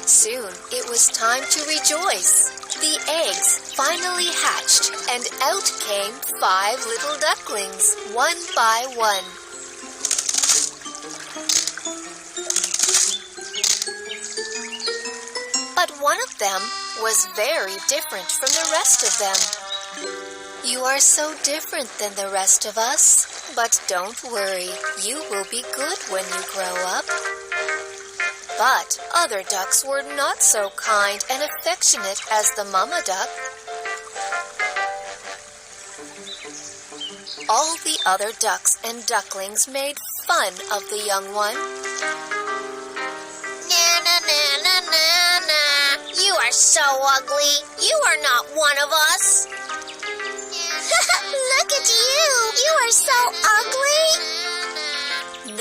Soon it was time to rejoice. The eggs finally hatched, and out came 5 little ducklings, one by one. But one of them was very different from the rest of them. "You are so different than the rest of us, but don't worry, you will be good when you grow up." But other ducks were not so kind and affectionate as the mama duck. All the other ducks and ducklings made fun of the young one. "Na na na na na na, you are so ugly. You are not one of us." "Look at you. You are so ugly."